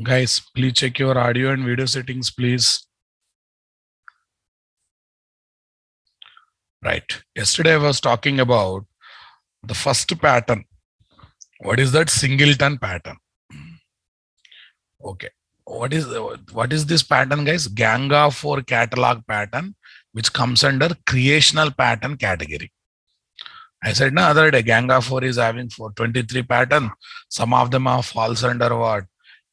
Guys, please check your audio and video settings, please. Right. Yesterday I was talking about the first pattern. What is that? Singleton pattern. Okay. What is this pattern, guys? Gang of 4 catalog pattern, which comes under creational pattern category. I said no other day, gang of 4 is having 423 pattern. Some of them are falls under what?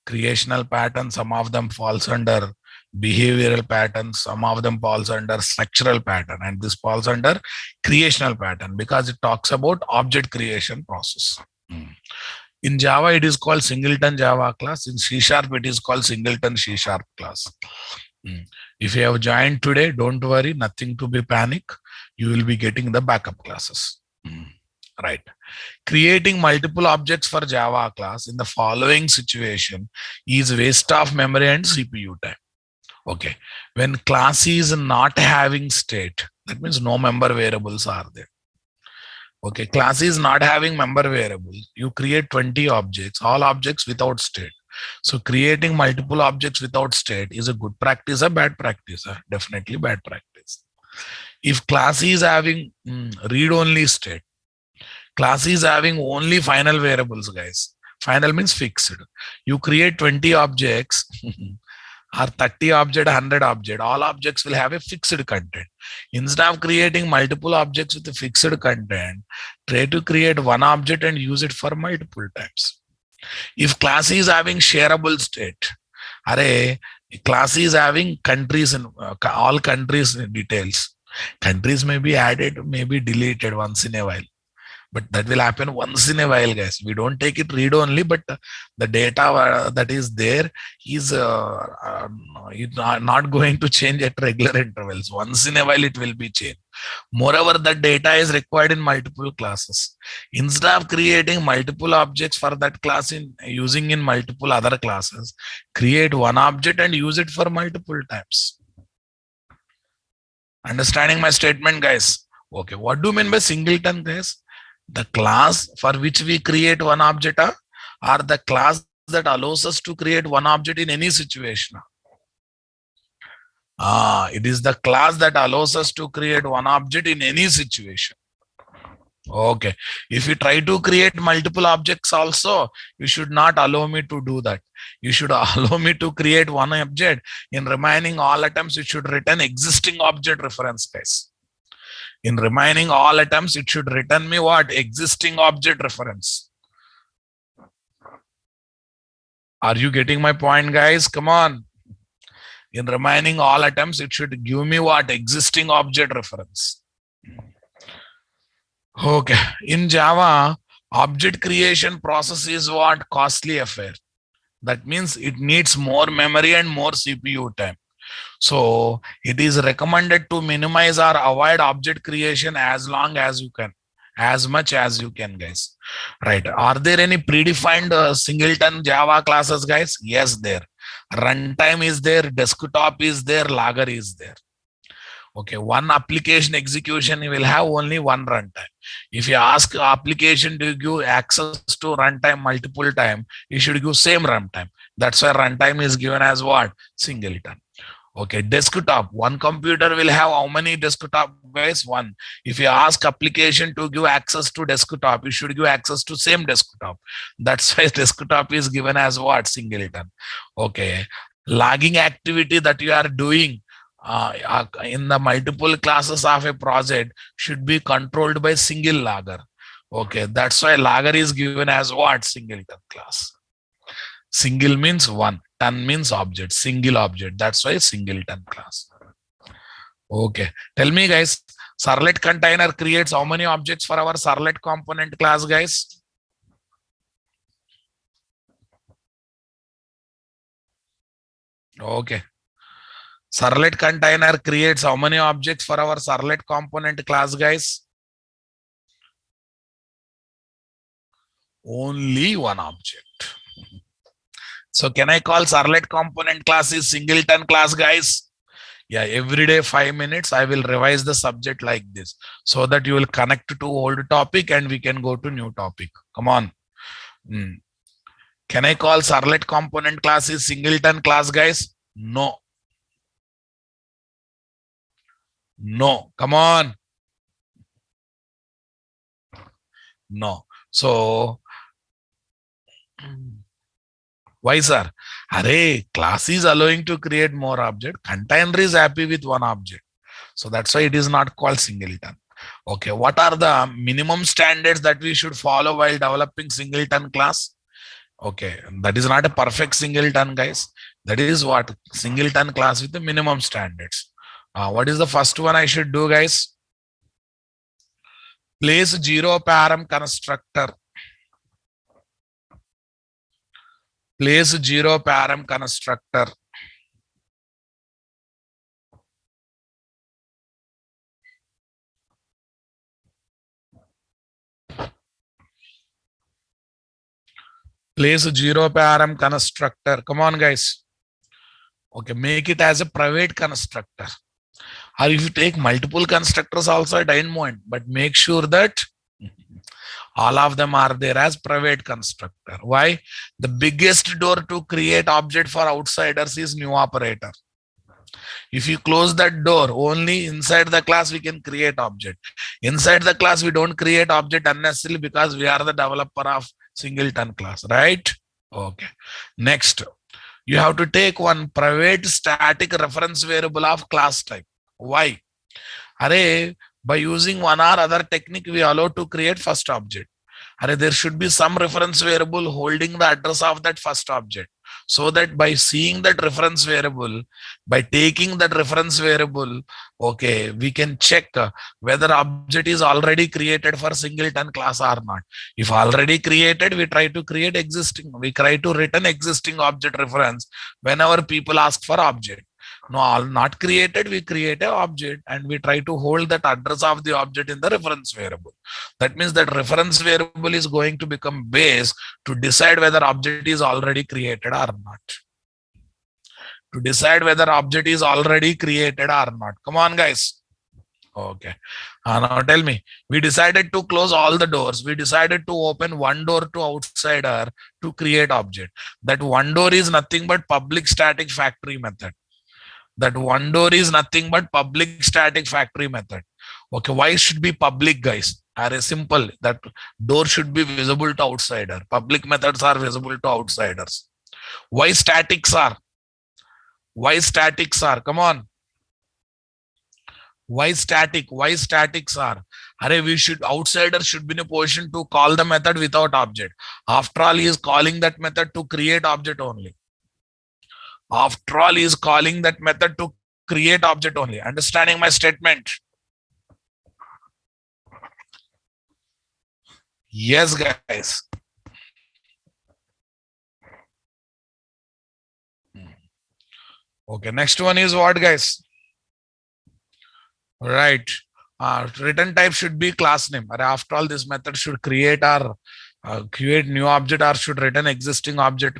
Creational pattern. Some of them falls under behavioral pattern. Some of them falls under structural pattern, and this falls under creational pattern because it talks about object creation process. In Java, it is called Singleton Java class. In C Sharp, it is called Singleton C Sharp class. If you have joined today, don't worry, nothing to be panic. You will be getting the backup classes. Right. Creating multiple objects for Java class in the following situation is waste of memory and CPU time. Okay. When class is not having state, that means no member variables are there. Okay. Class is not having member variables. You create 20 objects, all objects without state. So creating multiple objects without state is a good practice or bad practice? Definitely bad practice. If class is having read-only state, class is having only final variables, guys. Final means fixed. You create 20 objects or 30 object, 100 object. All objects will have a fixed content. Instead of creating multiple objects with a fixed content, try to create one object and use it for multiple times. If class is having shareable state, class is having countries and all countries details. Countries may be added, may be deleted once in a while. But that will happen once in a while, guys. We don't take it read only, but the data that is there is not going to change at regular intervals. Once in a while, it will be changed. Moreover, the data is required in multiple classes. Instead of creating multiple objects for that class in using in multiple other classes, create one object and use it for multiple times. Understanding my statement, guys? Okay, what do you mean by singleton, guys? The class for which we create one object or the class that allows us to create one object in any situation. It is the class that allows us to create one object in any situation. Okay. If you try to create multiple objects also, you should not allow me to do that. You should allow me to create one object. In remaining all attempts, you should return existing object reference, guys. In remaining all attempts, it should return me what? Existing object reference. Are you getting my point, guys? Come on. In remaining all attempts, it should give me what? Existing object reference. Okay. In Java, object creation process is what? Costly affair. That means it needs more memory and more CPU time. So it is recommended to minimize or avoid object creation as long as you can, as much as you can, guys. Right. Are there any predefined singleton Java classes, guys? Yes, there. Runtime is there, desktop is there, logger is there. Okay, one application execution, you will have only one runtime. If you ask application to give access to runtime multiple time, you should give same runtime. That's why runtime is given as what? Singleton. Okay, desktop. One computer will have how many desktop, guys? One. If you ask application to give access to desktop, you should give access to same desktop. That's why desktop is given as what? Singleton. Okay. Logging activity that you are doing in the multiple classes of a project should be controlled by single logger. Okay, that's why logger is given as what? Singleton class. Single means one, ton means object, single object. That's why singleton class. Okay, tell me, guys, servlet container creates how many objects for our servlet component class, guys? Okay. Servlet container creates how many objects for our servlet component class, guys? Only one object. So can I call servlet component class is singleton class, guys? Yeah, every day 5 minutes, I will revise the subject like this so that you will connect to old topic and we can go to new topic. Come on. Can I call servlet component class is singleton class, guys? No. No. Come on. No. So, why, sir? Array, class is allowing to create more object. Container is happy with one object. So that's why it is not called singleton. Okay, what are the minimum standards that we should follow while developing singleton class? Okay, that is not a perfect singleton, guys. That is what singleton class with the minimum standards. What is the first one I should do, guys? Place zero param constructor. Place zero param constructor. Place zero param constructor. Come on, guys. Okay, make it as a private constructor. Or if you take multiple constructors also, I don't mind, but make sure that all of them are there as private constructor. Why? The biggest door to create object for outsiders is new operator. If you close that door, only inside the class we can create object. Inside the class, we don't create object unnecessarily because we are the developer of singleton class, right? Okay. Next, you have to take one private static reference variable of class type. Why? Array, by using one or other technique, we allow to create first object. Array, there should be some reference variable holding the address of that first object. So that by seeing that reference variable, by taking that reference variable, okay, we can check whether object is already created for singleton class or not. If already created, we try to create existing. We try to return existing object reference whenever people ask for object. No, all not created, we create an object and we try to hold that address of the object in the reference variable. That means that reference variable is going to become base to decide whether object is already created or not. To decide whether object is already created or not. Come on, guys. Okay. Now tell me, we decided to close all the doors. We decided to open one door to outsider to create object. That one door is nothing but public static factory method. That one door is nothing but public static factory method. Okay, why should be public, guys? Are simple. That door should be visible to outsider. Public methods are visible to outsiders. Why statics are? Why statics are? Come on. Why static? Why statics are? Array, we should outsider should be in a position to call the method without object. After all, he is calling that method to create object only. After all, he is calling that method to create object only. Understanding my statement? Yes, guys. Okay, next one is what, guys? Right. Return type should be class name. After all, this method should create or create new object or should return existing object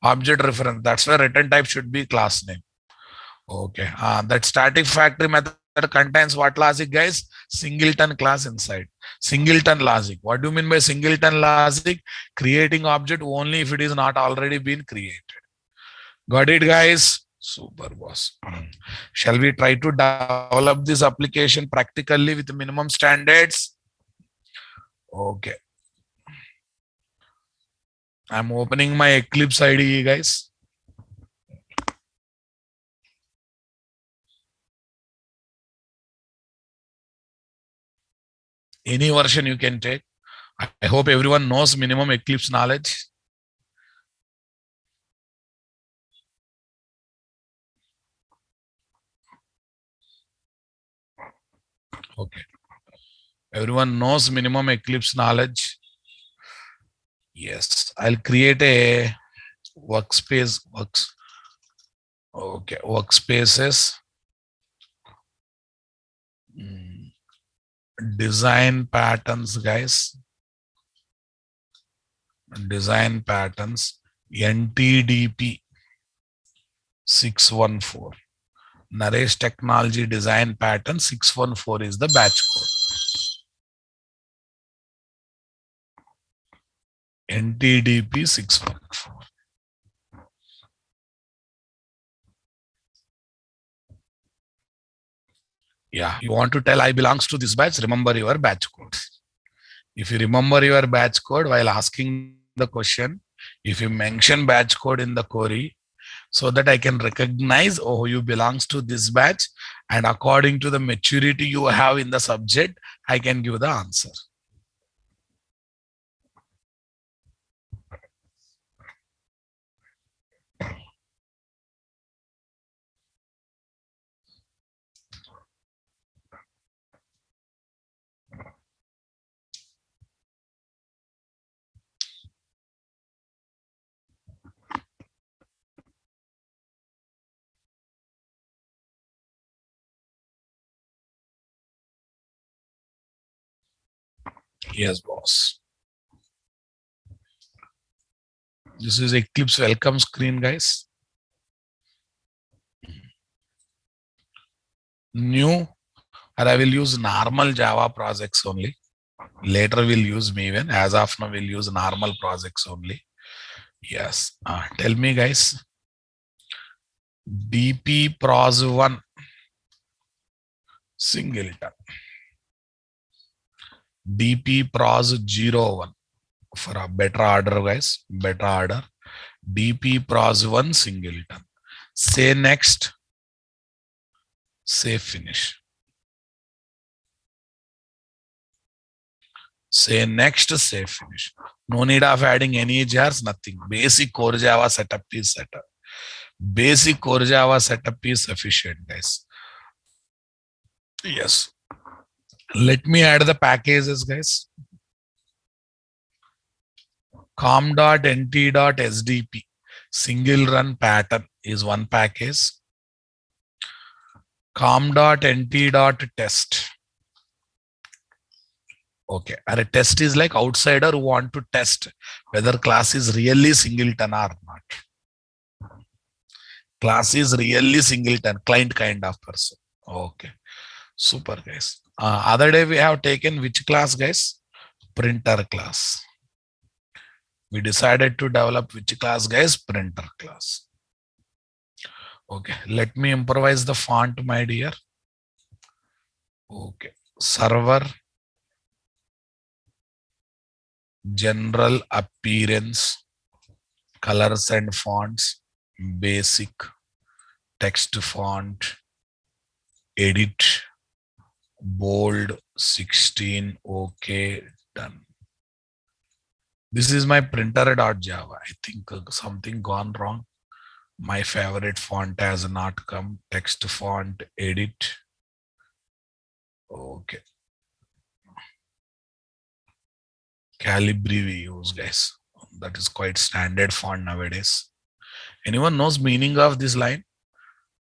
object reference. That's why return type should be class name. Okay. That static factory method contains what logic, guys? Singleton class inside. Singleton logic. What do you mean by singleton logic? Creating object only if it is not already been created. Got it, guys? Super, boss. Shall we try to develop this application practically with minimum standards? Okay. I'm opening my Eclipse IDE, guys. Any version you can take. I hope everyone knows minimum Eclipse knowledge. Okay. Everyone knows minimum Eclipse knowledge. Yes. I'll create a workspace. Okay. Workspaces. Design patterns, guys. Design patterns. NTDP 614. Naresh Technology Design Pattern 614 is the batch code. NTDP614. Yeah, you want to tell I belongs to this batch, remember your batch code. If you remember your batch code while asking the question, if you mention batch code in the query, so that I can recognize, oh, you belongs to this batch, and according to the maturity you have in the subject, I can give the answer. Yes, boss. This is Eclipse welcome screen, guys. New, or I will use normal Java projects only. Later we'll use Maven. As of now, we'll use normal projects only. Yes. Tell me, guys. DP Pros 1 Singleton. DP Pros 01 for a better order, guys. Better order. DP Pros 1 Singleton. Say next. Say finish. Say next, say finish. No need of adding any jars, nothing. Basic core Java setup is set up. Basic core Java setup is sufficient, guys. Yes. Let me add the packages, guys. com.nt.sdp single run pattern is one package. com.nt.test. Okay. And a test is like outsider who want to test whether class is really singleton or not. Class is really singleton, client kind of person. Okay. Super, guys. Other day we have taken which class, guys? Printer class. We decided to develop which class, guys? Printer class. Okay. Let me improvise the font, my dear. Okay. Server. General appearance. Colors and fonts. Basic. Text font. Edit. Bold 16. Okay. Done. This is my printer.java. I think something gone wrong. My favorite font has not come. Text font, edit. Okay. Calibri we use, guys. That is quite standard font nowadays. Anyone knows meaning of this line?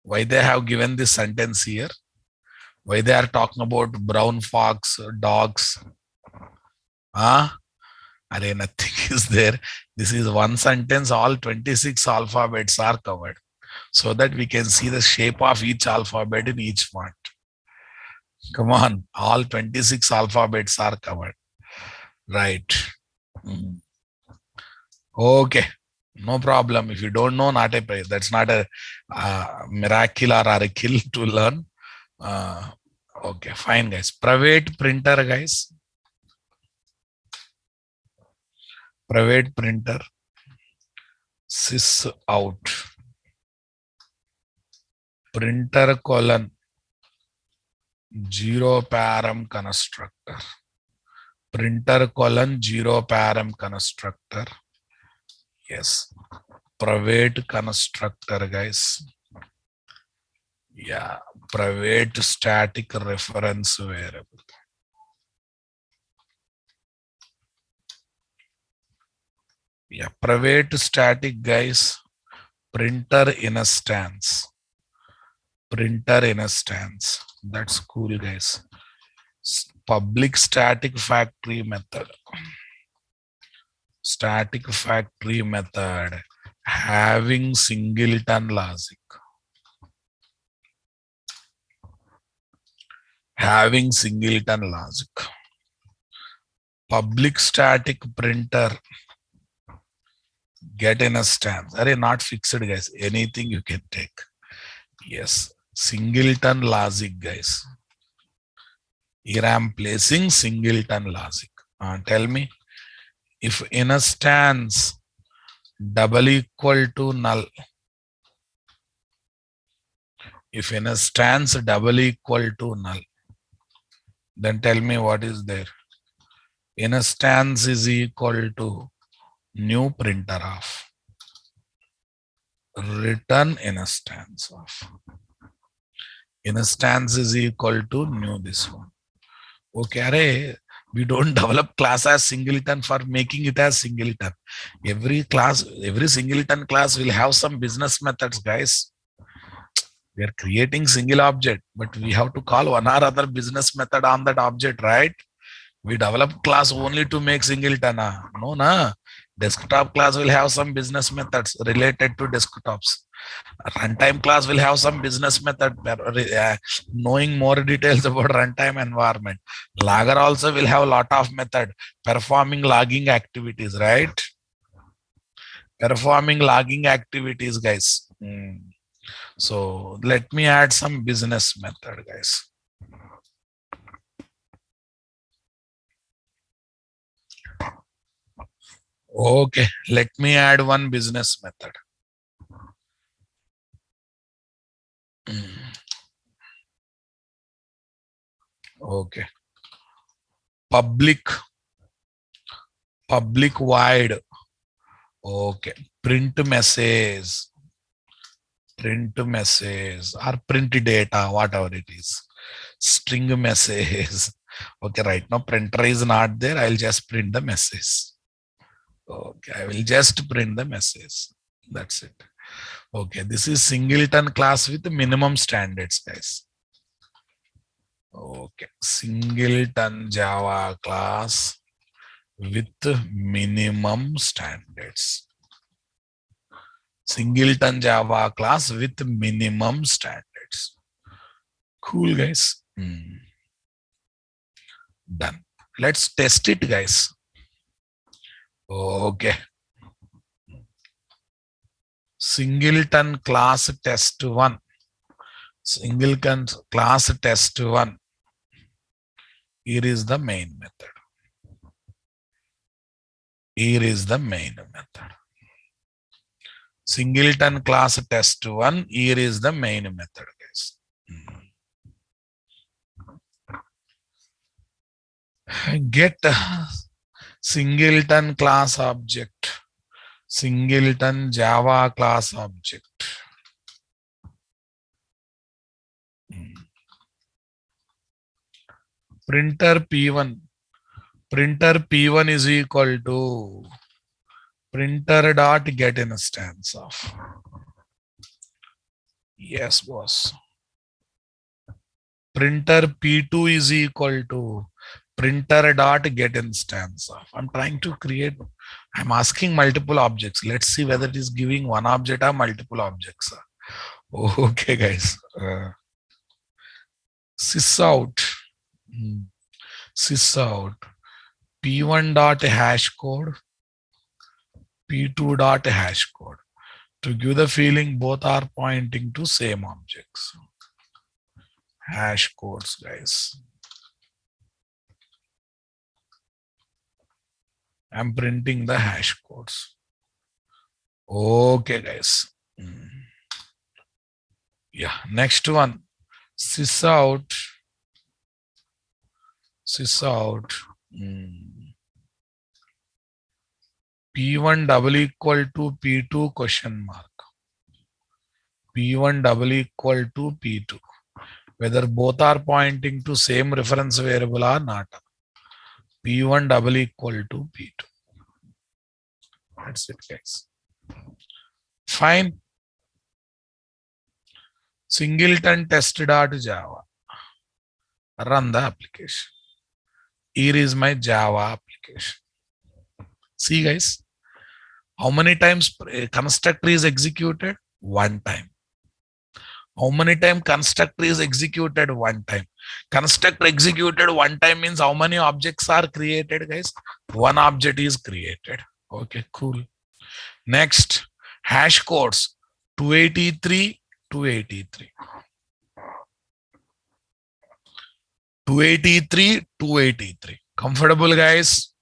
Why they have given this sentence here? Why they are talking about brown fox, dogs? Nothing is there. This is one sentence, all 26 alphabets are covered so that we can see the shape of each alphabet in each font. Come on, all 26 alphabets are covered. Right. Okay. No problem. If you don't know, not a praise. That's not a miracle or a kill to learn. Okay, fine, guys. Private printer, guys. Private printer. Sys out. Printer colon. Zero param constructor. Printer colon zero param constructor. Yes. Private constructor, guys. Yeah. Private static reference variable. Yeah. Private static, guys. Printer instance. Printer instance. That's cool, guys. Public static factory method. Static factory method having singleton logic. Having singleton logic. Public static printer Get in a stance. Array not fixed, guys. Anything you can take. Yes. Singleton logic, guys. Here I am placing singleton logic. Tell me, if in a stance double equal to null, if in a stance double equal to null, then tell me what is there. In a stance is equal to new printer of, return in a stance of. In a stance is equal to new this one. Okay, array, we don't develop class as singleton for making it as singleton. Every class, every singleton class will have some business methods, guys. We are creating single object, but we have to call one or other business method on that object, right? We develop class only to make singleton. No, na. Desktop class will have some business methods related to desktops. Runtime class will have some business method, knowing more details about runtime environment. Logger also will have a lot of method performing logging activities, right? Performing logging activities, guys. So let me add some business method, guys. Okay, let me add one business method. Okay. Public void. Okay. Print message or print data, whatever it is. String message. Okay, right now printer is not there. I'll just print the message. Okay, I will just print the message. That's it. Okay, this is singleton class with minimum standards, guys. Okay, singleton Java class with minimum standards. Singleton Java class with minimum standards. Cool, guys. Done. Let's test it, guys. Okay. Singleton class test 1. Singleton class test 1. Here is the main method. Here is the main method. Singleton class test 1. Here is the main method, guys. Get singleton class object. Singleton Java class object. Printer P1. Printer P1 is equal to printer dot get instance of. Yes, boss. Printer P2 is equal to printer dot get instance of. I'm trying to create, I'm asking multiple objects. Let's see whether it is giving one object or multiple objects. Okay, guys. Sysout. Sysout. P1 dot hash code. P2 dot hash code. To give the feeling both are pointing to same objects. Hash codes, guys. I'm printing the hash codes. Okay, guys. Yeah, next one. Sysout. P1 double equal to P2 question mark. P1 double equal to P2. Whether both are pointing to same reference variable or not. P1 double equal to P2. That's it, guys. Fine. Singleton test.java. Run the application. Here is my Java application. See, guys, how many times constructor is executed? One time. How many times constructor is executed? One time. Constructor executed one time means how many objects are created, guys? One object is created. Okay, cool. Next, hash codes 283, 283. 283, 283. Comfortable, guys?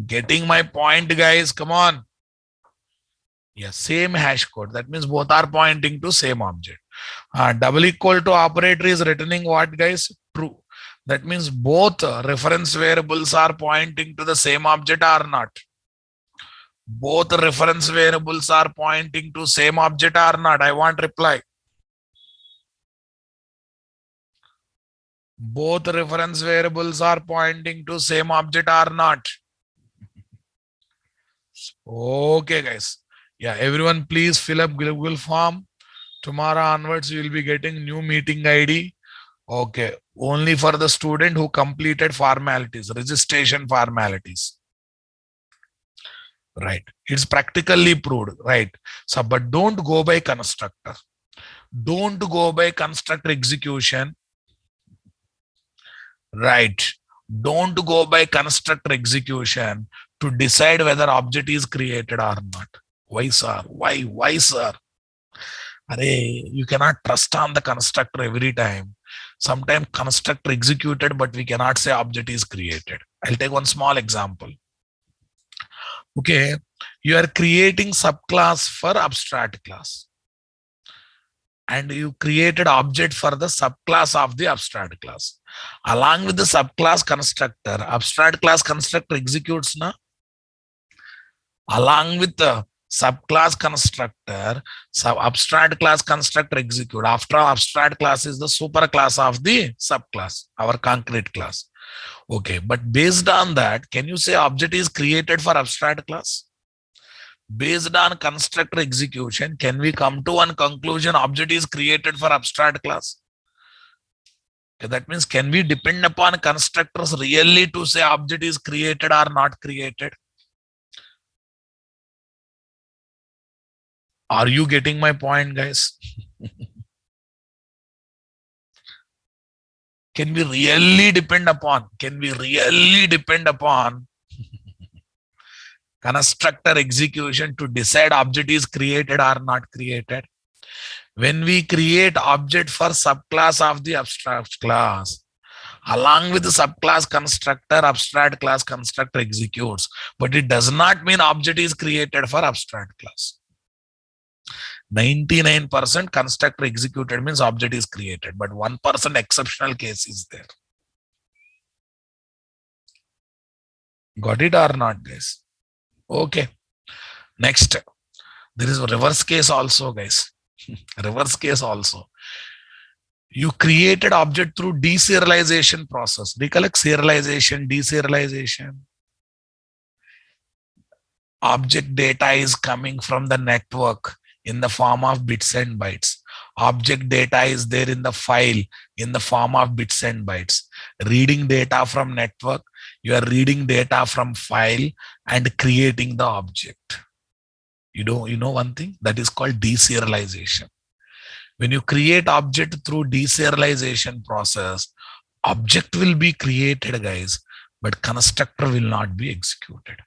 Getting my point, guys? Come on. Yeah, same hash code. That means both are pointing to same object. Double equal to operator is returning what, guys? True. That means both reference variables are pointing to the same object or not. Both reference variables are pointing to same object or not. I want reply. Both reference variables are pointing to same object or not. Okay, guys. Yeah, everyone please fill up Google form. Tomorrow onwards, you will be getting new meeting ID. Okay, only for the student who completed formalities, registration formalities. Right. It's practically proved. Right. So, but don't go by constructor. Don't go by constructor execution. Right. Don't go by constructor execution to decide whether object is created or not. Why, sir? Why, sir? Array, you cannot trust on the constructor every time. Sometimes constructor executed, but we cannot say object is created. I'll take one small example. Okay, you are creating subclass for abstract class. And you created object for the subclass of the abstract class. Along with the subclass constructor, abstract class constructor executes now. Along with the subclass constructor, abstract class constructor execute. After all, abstract class is the superclass of the subclass, our concrete class. Okay, but based on that, can you say object is created for abstract class? Based on constructor execution, can we come to one conclusion object is created for abstract class? Okay, that means can we depend upon constructors really to say object is created or not created? Are you getting my point, guys? Can we really depend upon? Can we really depend upon constructor execution to decide object is created or not created? When we create object for subclass of the abstract class, along with the subclass constructor, abstract class constructor executes, but it does not mean object is created for abstract class. 99% constructor executed means object is created, but 1% exceptional case is there. Got it or not, guys? Okay. Next, there is a reverse case also, guys. Reverse case also. You created object through deserialization process. Recollect serialization, deserialization. Object data is coming from the network in the form of bits and bytes. Object data is there in the file in the form of bits and bytes. Reading data from network, you are reading data from file and creating the object. You know one thing that is called deserialization. When you create object through deserialization process, object will be created, guys, but constructor will not be executed.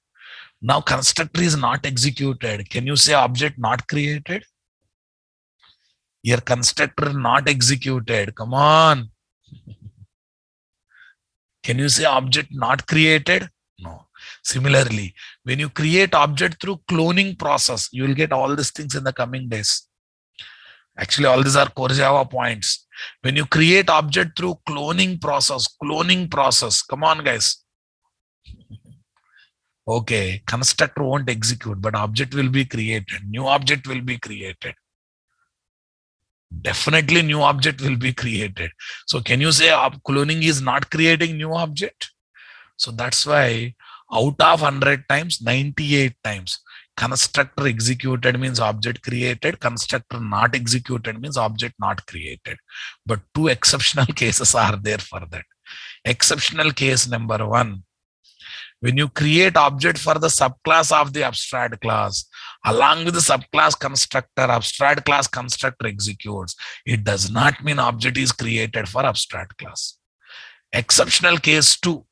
Now constructor is not executed. Can you say object not created? Your constructor not executed. Come on. Can you say object not created? No. Similarly, when you create object through cloning process, you will get all these things in the coming days. Actually, all these are core Java points. When you create object through cloning process, come on, guys. Okay, constructor won't execute, but object will be created. New object will be created. Definitely new object will be created. So can you say cloning is not creating new object? So that's why out of 100 times, 98 times, constructor executed means object created. Constructor not executed means object not created. But two exceptional cases are there for that. Exceptional case number one. When you create object for the subclass of the abstract class, along with the subclass constructor, abstract class constructor executes, it does not mean object is created for abstract class. Exceptional case 2,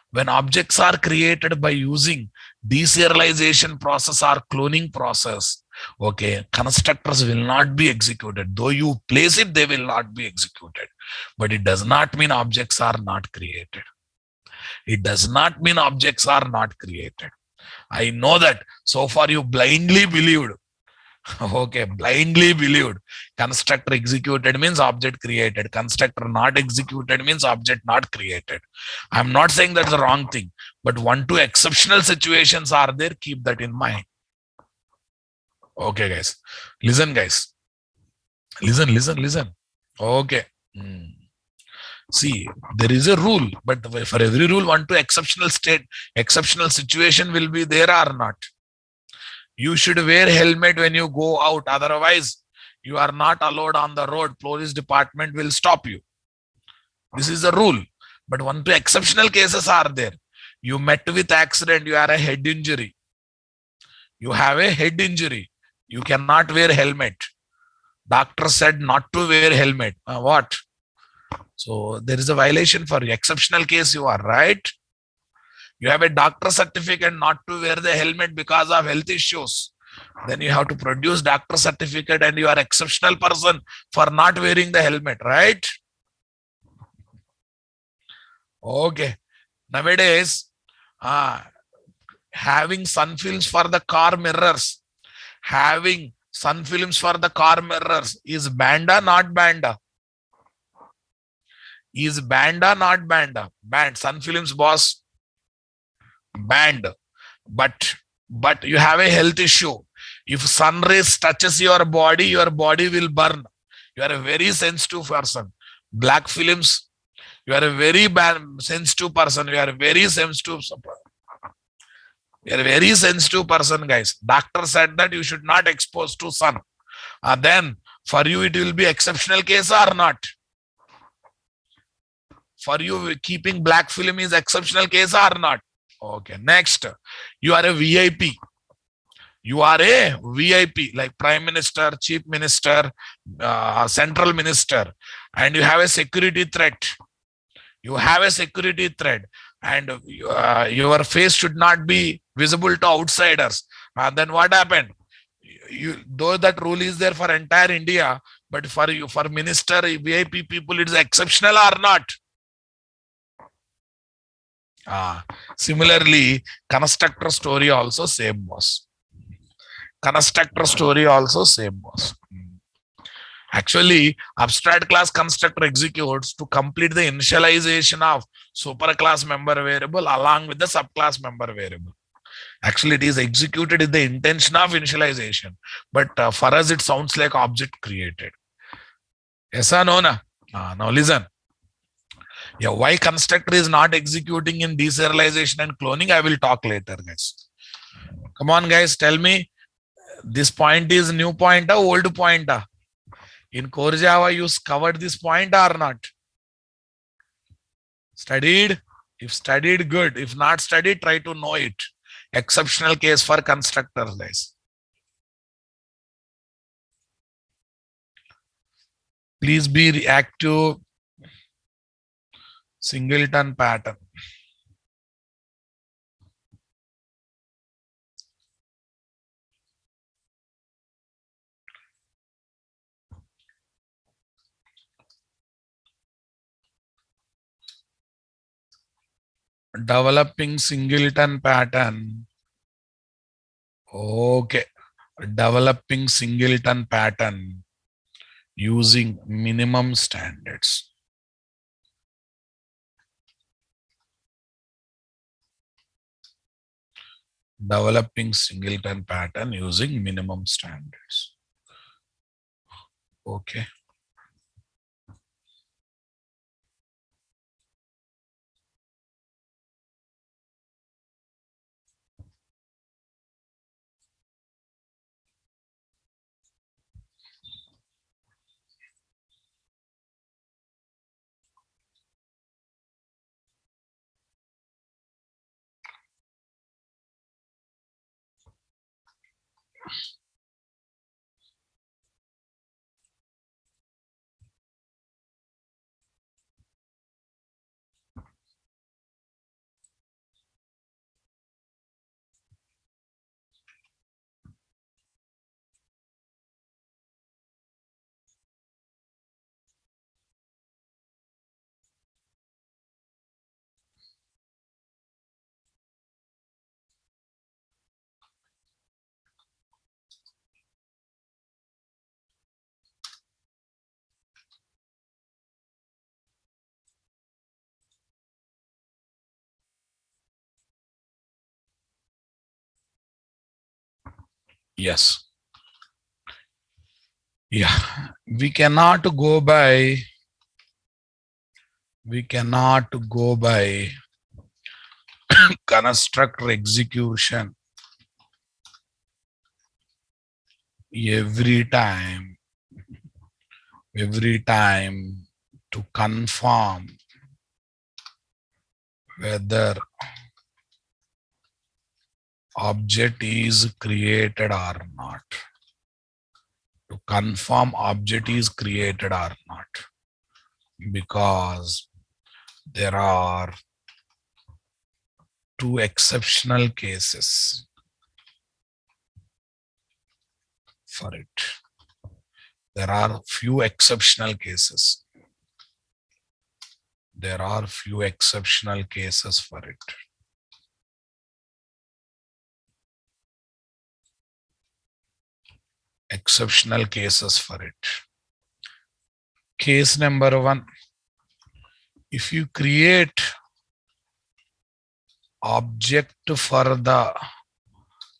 when objects are created by using Deserialization process or cloning process, okay, constructors will not be executed. Though you place it, they will not be executed. But it does not mean objects are not created. It does not mean objects are not created. I know that so far you blindly believed. Okay, blindly believed. Constructor executed means object created. Constructor not executed means object not created. I'm not saying that's the wrong thing, but one, two exceptional situations are there. Keep that in mind. Okay, guys. Listen, guys. Listen. Okay. See, there is a rule, but for every rule, one, two exceptional situation will be there or not. You should wear helmet when you go out. Otherwise, you are not allowed on the road. Police department will stop you. This is the rule. But one, two exceptional cases are there. You met with accident. You are a head injury. You have a head injury. You cannot wear helmet. Doctor said not to wear helmet. What? So there is a violation for you. Exceptional case you are, right? You have a doctor certificate not to wear the helmet because of health issues. Then you have to produce doctor certificate and you are exceptional person for not wearing the helmet, right? Okay. Nowadays, having sun films for the car mirrors, having sun films for the car mirrors is banned or not banned? Is banned or not banned? Banned. Sun films, boss. Banned. But you have a health issue. If sun rays touches your body will burn. You are a very sensitive person. Black films, you are a very sensitive person. You are a very sensitive. You are a very sensitive person, guys. Doctor said that you should not expose to sun. Then for you it will be exceptional case or not? For you keeping black film is exceptional case or not? Okay. Next, you are a VIP. You are a VIP, like Prime Minister, Chief Minister, Central Minister, and you have a security threat. You have a security threat, and your face should not be visible to outsiders. Then what happened? Though that rule is there for entire India, but for you, for minister, VIP people, it's exceptional or not? Similarly, constructor story also same was. Constructor story also same was. Actually, abstract class constructor executes to complete the initialization of superclass member variable along with the subclass member variable. Actually, it is executed in the intention of initialization, but for us, it sounds like object created. Yes or no? Now listen. Yeah, why constructor is not executing in deserialization and cloning, I will talk later, guys. Come on, guys, tell me, this point is new point or old point? In core Java, you covered this point or not? Studied? If studied, good. If not studied, try to know it. Exceptional case for constructors, guys. Please be reactive. Singleton pattern. Developing Singleton pattern. Okay. Developing Singleton pattern using minimum standards. Developing Singleton pattern using minimum standards. Okay. Yes. Yeah. We cannot go by constructor execution every time to confirm whether object is created or not. To confirm object is created or not. Because there are two exceptional cases for it. There are few exceptional cases. There are few exceptional cases for it. Exceptional cases for it. Case number one, if you create object for the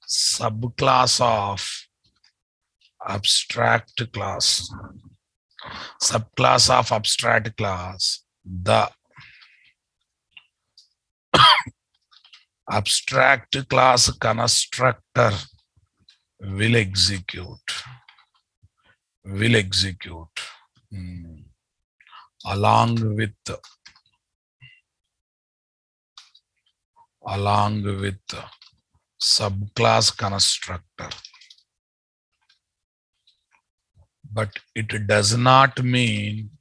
subclass of abstract class, subclass of abstract class, the abstract class constructor will execute along with subclass constructor. But it does not mean,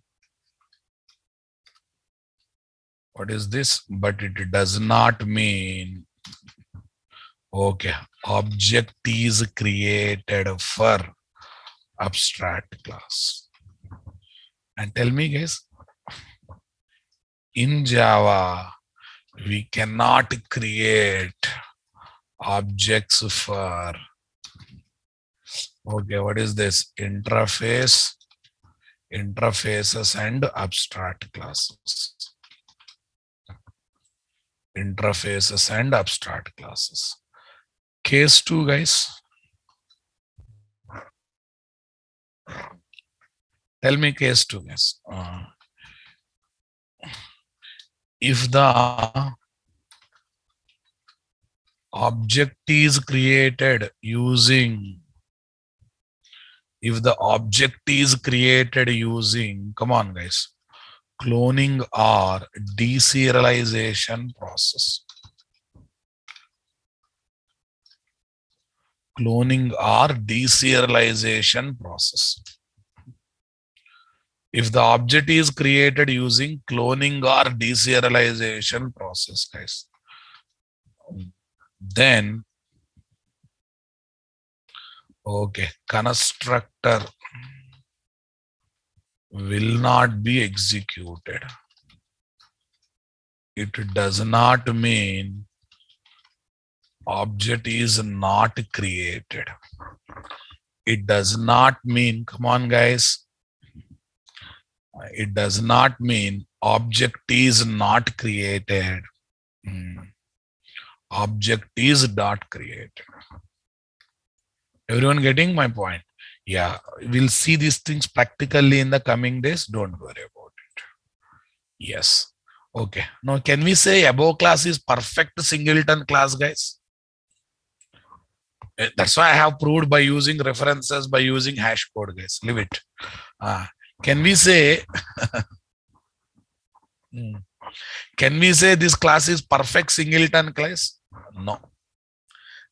what is this? But it does not mean, okay, object is created for abstract class. And tell me guys, in Java, we cannot create objects for, okay, what is this? Interfaces and abstract classes. Interfaces and abstract classes. Case 2, guys. Tell me case 2, guys. If the object is created using, come on guys, cloning or deserialization process. Cloning or deserialization process. If the object is created using cloning or deserialization process, guys, then, okay, constructor will not be executed. It does not mean object is not created. It does not mean, come on guys, it does not mean object is not created. Object is not created. Everyone getting my point? Yeah, we'll see these things practically in the coming days. Don't worry about it. Yes. Okay. Now, can we say above class is perfect singleton class, guys? That's why I have proved by using references, by using hash code, guys. Leave it. Can we say, can we say this class is perfect singleton class? No.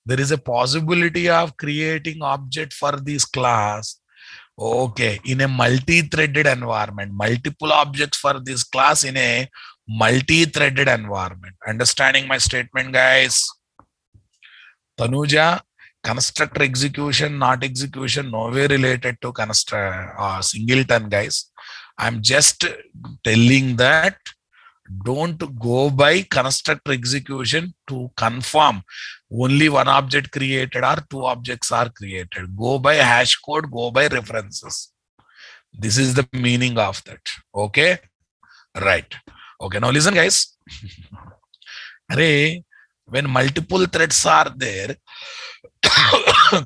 There is a possibility of creating object for this class. Okay, in a multi-threaded environment, multiple objects for this class in a multi-threaded environment. Understanding my statement, guys? Tanuja, constructor execution, not execution, nowhere related to singleton, guys. I'm just telling that don't go by constructor execution to confirm only one object created or two objects are created. Go by hash code, go by references. This is the meaning of that. Okay? Right. Okay, now listen, guys. Array, When multiple threads are there,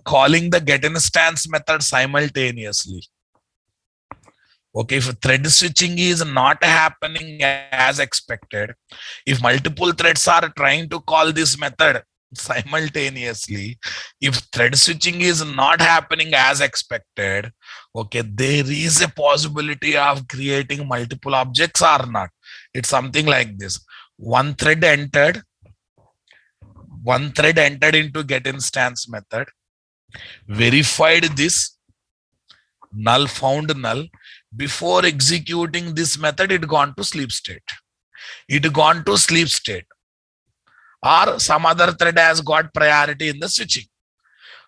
calling the get instance method simultaneously. Okay, if thread switching is not happening as expected, if multiple threads are trying to call this method simultaneously, if thread switching is not happening as expected, okay, there is a possibility of creating multiple objects or not. It's something like this. One thread entered into get instance method, verified this, null found null. Before executing this method, it gone to sleep state. It gone to sleep state. Or some other thread has got priority in the switching.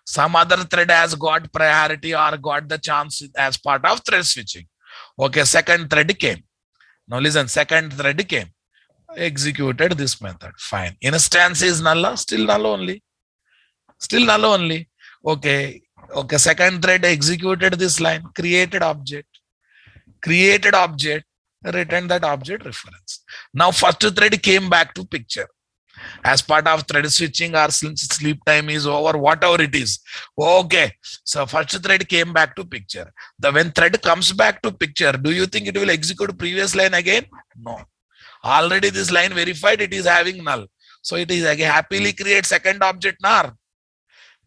Some other thread has got priority or got the chance as part of thread switching. Okay, second thread came. Now listen, second thread came. Executed this method. Fine. Instance is null, still null only. Still null only. Okay. Okay. Second thread executed this line, created object, return that object reference. Now first thread came back to picture. As part of thread switching or sleep time is over, whatever it is. Okay. So first thread came back to picture. When thread comes back to picture, do you think it will execute previous line again? No. Already this line verified, it is having null. So it is again happily create second object nar.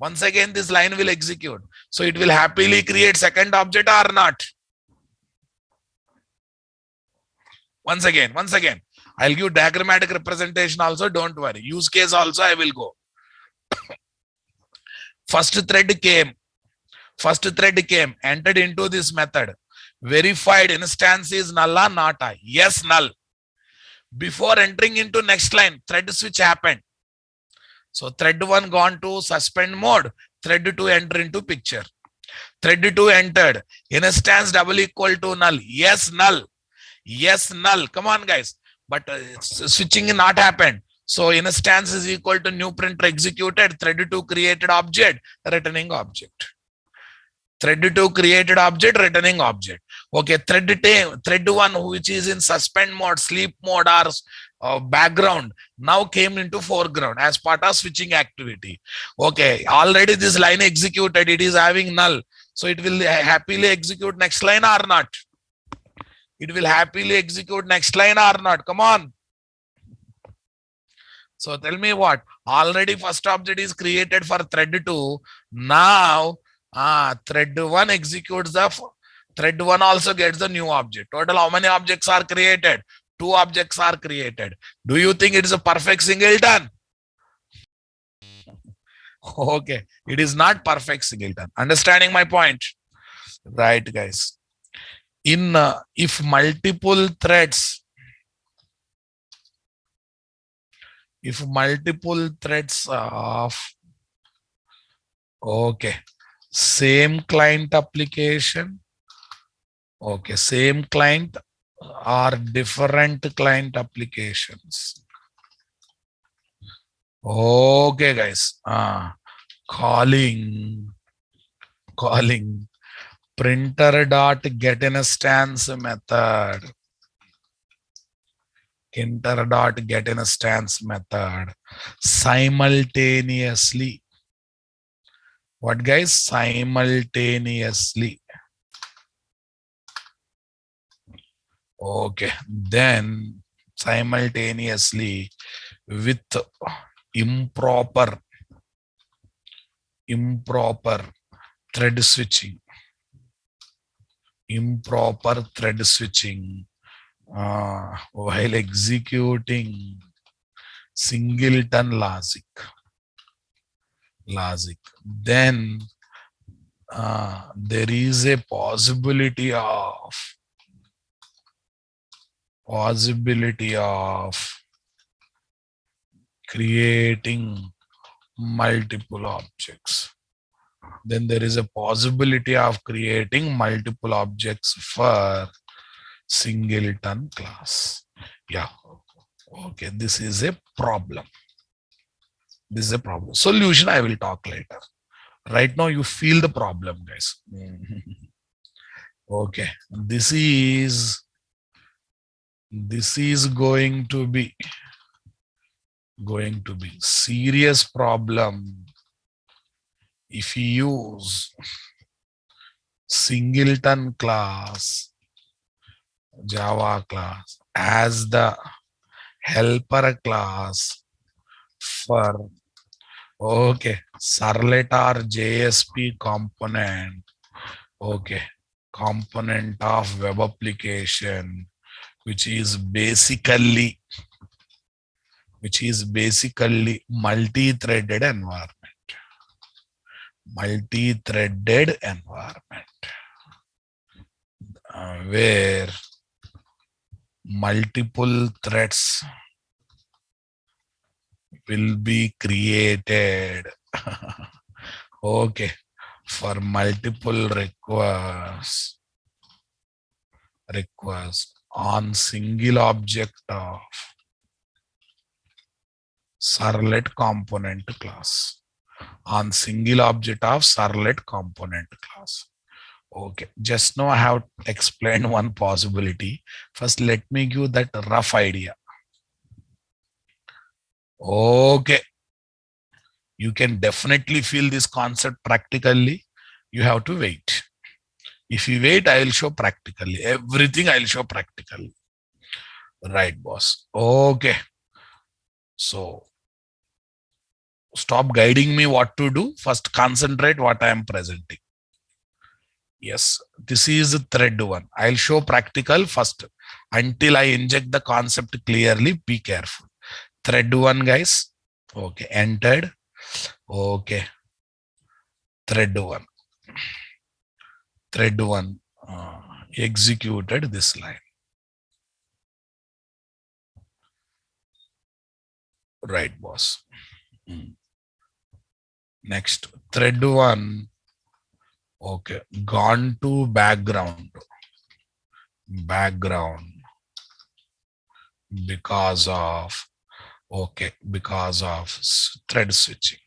Once again, this line will execute. So it will happily create second object or not. Once again, I'll give diagrammatic representation also. Don't worry. Use case also I will go. First thread came, entered into this method. Verified instance is null or not? Yes, null. Before entering into next line, thread switch happened. So thread 1 gone to suspend mode, thread 2 enter into picture. Thread 2 entered, instance double equal to null. Yes, null. Yes, null. Come on, guys. But switching not happened. So instance is equal to new printer executed, thread 2 created object, returning object. Thread 2 created object, returning object. Okay, thread 1, which is in suspend mode, sleep mode, or background, now came into foreground as part of switching activity. Okay, already this line executed, it is having null. So it will happily execute next line or not? It will happily execute next line or not? Come on. So tell me what? Already first object is created for thread 2. Now, thread 1 executes thread 1 also gets the new object. Total how many objects are created? 2 objects are created. Do you think it is a perfect singleton? Okay, it is not perfect singleton. Understanding my point? Right, guys. If multiple threads of same client application, same client or different client applications. Okay, guys. Calling printer dot get instance method. Printer dot get instance method simultaneously. What, guys? Simultaneously. Okay, then simultaneously with improper thread switching. While executing singleton logic. Then there is a possibility of creating multiple objects. Then there is a possibility of creating multiple objects for singleton class. Yeah. Okay, this is a problem. Solution I will talk later. Right now you feel the problem, guys. Okay, this is going to be going to be serious problem if you use Singleton class, Java class as the helper class for servlet or JSP component, component of web application, which is basically multi-threaded environment. Multi-threaded environment where multiple threads will be created for multiple requests on single object of servlet component class. On single object of servlet component class. Just now I have explained one possibility. First, let me give that rough idea. You can definitely feel this concept practically. You have to wait. If you wait, I will show practically. Everything I will show practically. Right, boss. So, stop guiding me what to do. First, concentrate what I am presenting. Yes, this is thread 1. I'll show practical first. Until I inject the concept clearly, be careful. Thread 1, guys. Entered. Thread 1. Thread 1 executed this line. Right, boss. Next, thread 1. Gone to background. Because of thread switching.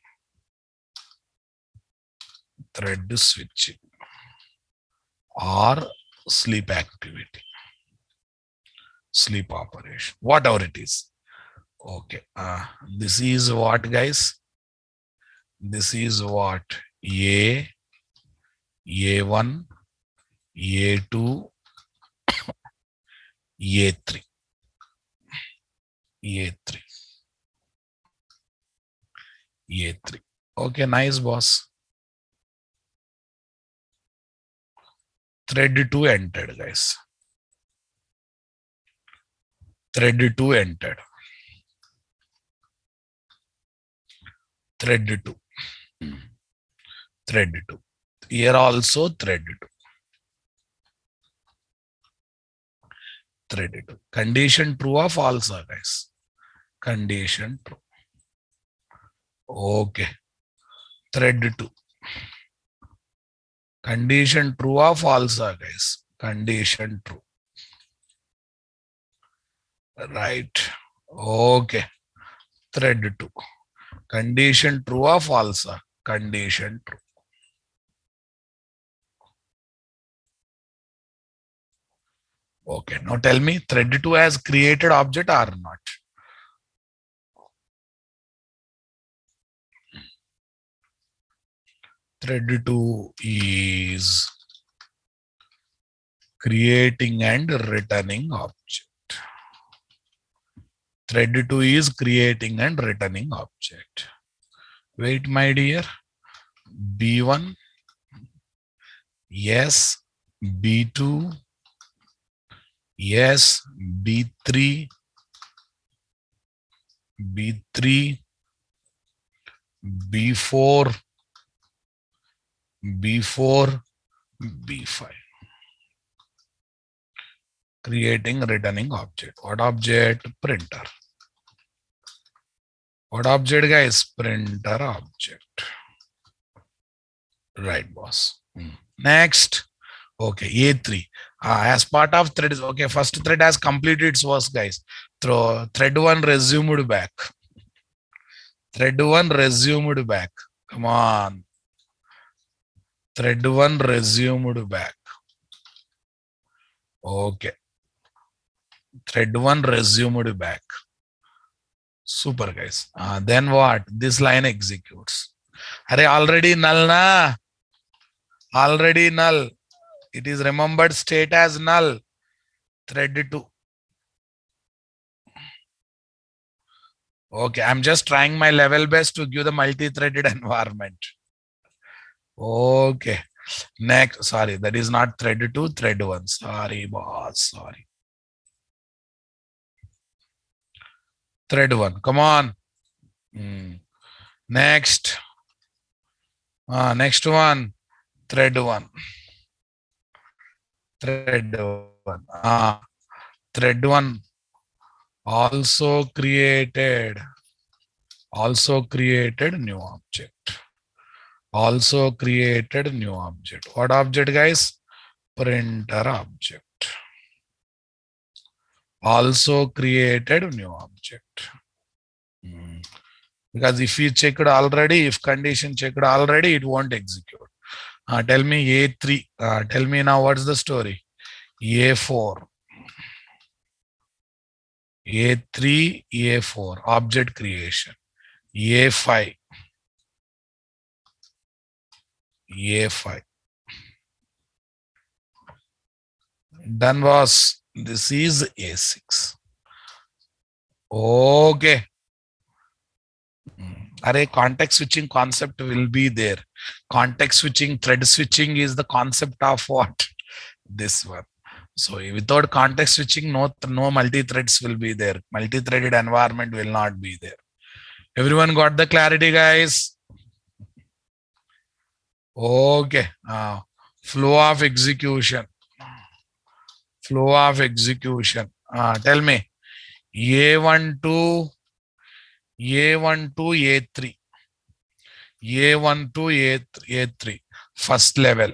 Or sleep activity, sleep operation, whatever it is. This is what, guys? This is what? A1, A2, A3. Nice, boss. Thread 2 entered, guys. Thread 2 entered. Thread 2. Thread 2. Here also thread 2. Thread 2. Condition true or false, guys? Condition true. Thread 2. Condition true or false, guys? Condition true. Right. Thread 2. Condition true or false? Condition true. Now tell me, thread 2 has created object or not? Thread 2 is creating and returning object. Thread 2 is creating and returning object. Wait, my dear. B1, yes. B2, yes. B3, B4, B5. Creating, returning object. What object? Printer. What object, guys? Printer object. Right, boss. Next. A3. As part of thread is first thread has completed its work, guys. Thread 1 resumed back. Thread 1 resumed back. Come on. Thread 1 resumed back. Thread 1 resumed back. Super guys. Then what? This line executes. Are already null na? Already null. It is remembered state as null. Thread 2. Okay, I'm just trying my level best to give the multi-threaded environment. Okay. Next, sorry, that is not thread 2, thread 1. Sorry, boss. Sorry. Thread 1. Come on. Next. Next one. Thread 1. Thread 1. Thread 1 also created new object. Also created new object. What object, guys? Printer object. Also created new object. Because if we checked already, if condition checked already, it won't execute. Tell me A3. Tell me now what's the story? A4. A3, A4. Object creation. A5. A5. Done was. This is A6. Okay. Array context switching concept will be there. Context switching, thread switching is the concept of what? This one. So without context switching, no multi-threads will be there. Multi-threaded environment will not be there. Everyone got the clarity, guys? Okay. Flow of execution. Flow of execution. Tell me. A12, A12, A3. A12, A3. First level.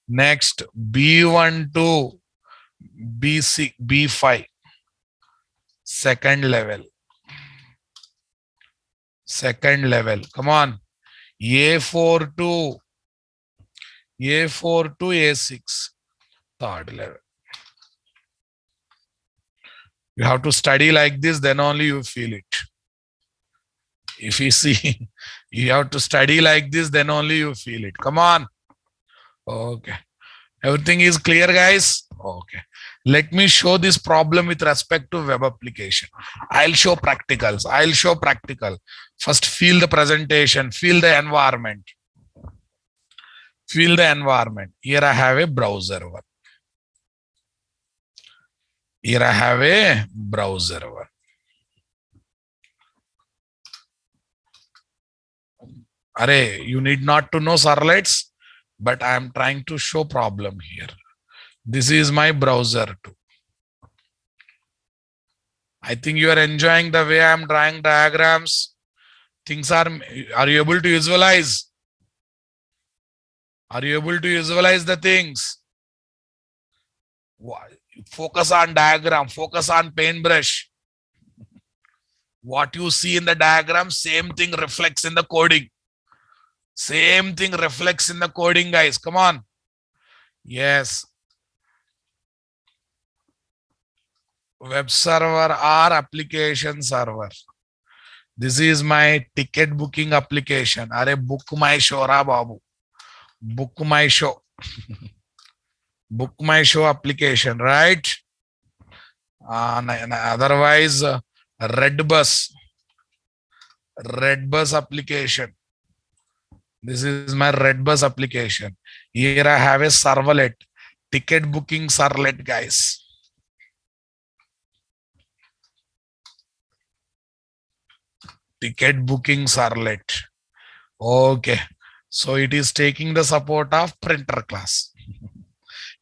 Next, B12, B6, B5. Second level. Second level. Come on. A42, A4 to A6. Third level. You have to study like this, then only you feel it. If you see, you have to study like this, then only you feel it. Come on. Okay. Everything is clear, guys? Okay. Let me show this problem with respect to web application. I'll show practicals. I'll show practical. First, feel the presentation. Feel the environment. Feel the environment. Here I have a browser one. Here I have a browser one. Array, you need not to know servlets, but I am trying to show problem here. This is my browser too. I think you are enjoying the way I am drawing diagrams. Things are you able to visualize? Are you able to visualize the things? Focus on diagram, focus on paintbrush. What you see in the diagram, same thing reflects in the coding. Same thing reflects in the coding, guys. Come on. Yes. Web server or application server. This is my ticket booking application. Are book my show, ra babu. Book my show. Book my show application, right? Otherwise, Redbus application. This is my Redbus application. Here I have a servlet, ticket booking servlet, guys. Ticket booking servlet. Okay. So it is taking the support of printer class.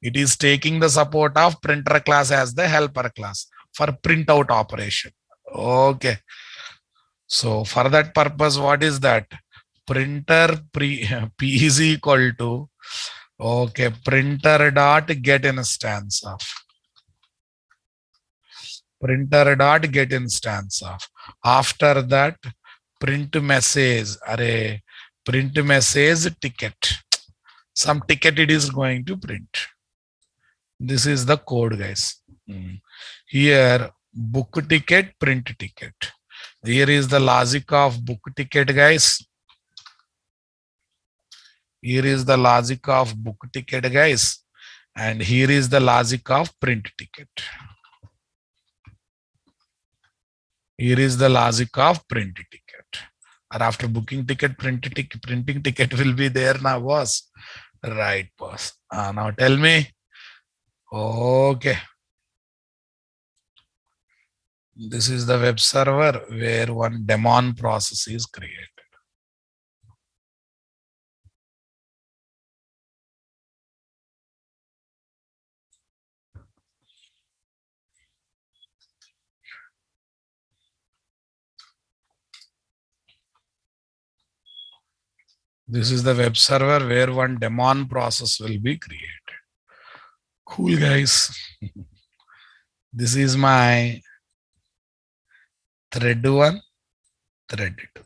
It is taking the support of printer class as the helper class for printout operation. Okay. So for that purpose, what is that? Printer P is equal to, okay, printer dot get instance of. Printer dot get instance of. After that, print message, array, print message ticket. Some ticket it is going to print. This is the code, guys. Here, book ticket, print ticket. Here is the logic of book ticket, guys. Here is the logic of book ticket, guys. And here is the logic of print ticket. Here is the logic of print ticket. Or after booking ticket, printing ticket will be there now, boss. Right, boss. Now tell me. Okay. This is the web server where one daemon process is created. This is the web server where one daemon process will be created. Cool, guys. This is my thread 1, thread 2.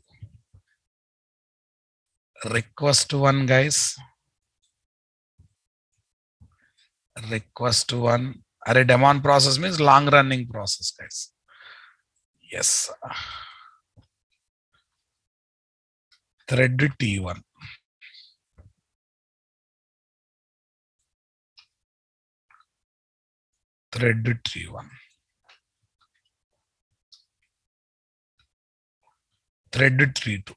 Request 1, guys. Request 1. Array daemon process means long running process, guys. Yes. Thread T1. Thread T1. Thread T2.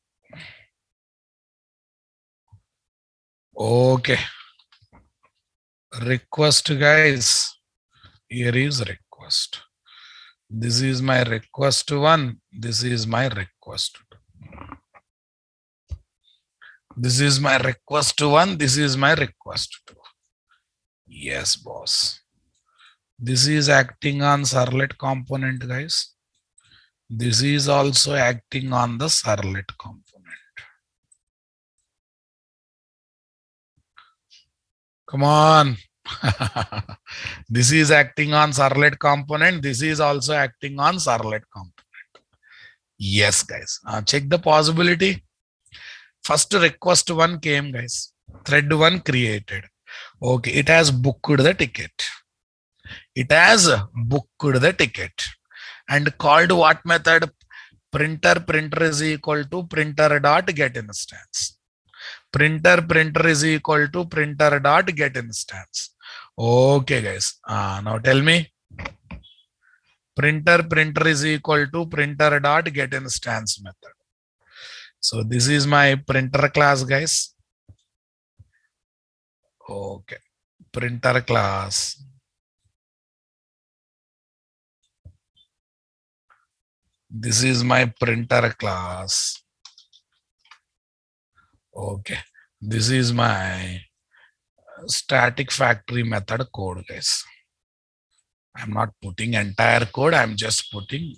Okay. Request, guys. Here is request. This is my request 1. This is my request 2. This is my request 1. This is my request 2. Yes, boss. This is acting on servlet component, guys. This is also acting on the servlet component. Come on. This is acting on servlet component. This is also acting on servlet component. Yes, guys. Check the possibility. First request 1 came, guys. Thread 1 created. Okay, it has booked the ticket. It has booked the ticket and called what method? Printer is equal to printer dot get instance. Printer is equal to printer dot get instance. Okay, guys. Now tell me. Printer is equal to printer dot get instance method. So this is my printer class, guys. Okay. Printer class. This is my printer class. Okay. This is my static factory method code, guys. I'm not putting entire code. I'm just putting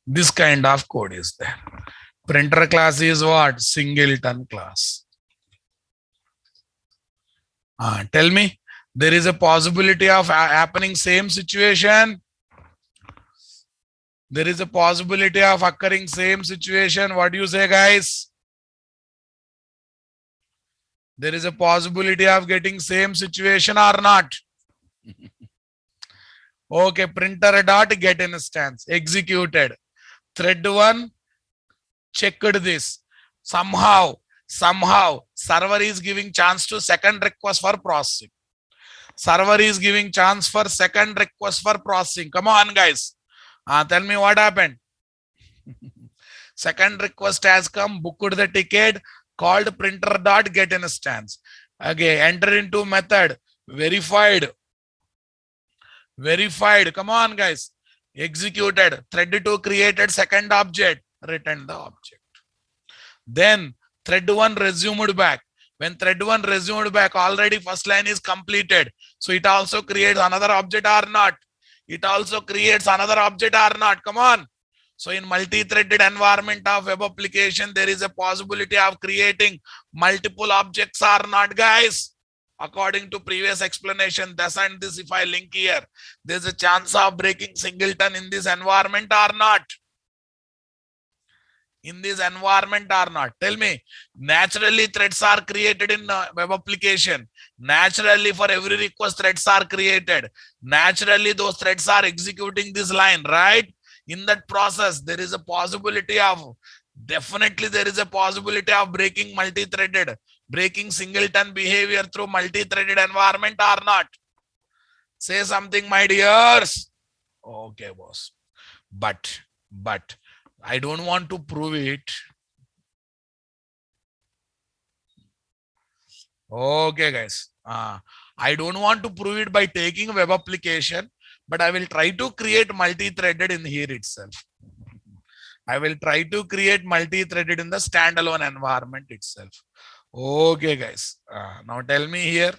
this kind of code is there. Printer class is what? Singleton class. Tell me, there is a possibility of happening same situation. There is a possibility of occurring same situation. What do you say, guys? There is a possibility of getting same situation or not? Okay, printer dot get instance executed. Thread 1 checked this. Somehow server is giving chance to second request for processing. Server is giving chance for second request for processing. Come on, guys. Tell me what happened. Second request has come, booked the ticket, called printer dot get instance. Okay, enter into method, verified. Come on, guys. Executed. Thread 2 created second object, returned the object. Then thread 1 resumed back. When thread 1 resumed back, already first line is completed. So it also creates another object or not? It also creates another object or not? Come on. So in multi-threaded environment of web application, there is a possibility of creating multiple objects or not, guys? According to previous explanation, this and this, if I link here, there's a chance of breaking singleton in this environment or not? in this environment or not? Tell me. Naturally, threads are created in web application. Naturally, for every request, threads are created. Naturally, those threads are executing this line, right? In that process, there is a possibility of, definitely there is a possibility of breaking multi-threaded, breaking singleton behavior through multi-threaded environment or not? Say something, my dears. Okay, boss. But I don't want to prove it. Okay, guys. I don't want to prove it by taking a web application, but I will try to create multi-threaded in here itself. I will try to create multi-threaded in the standalone environment itself. Okay, guys. Now tell me here.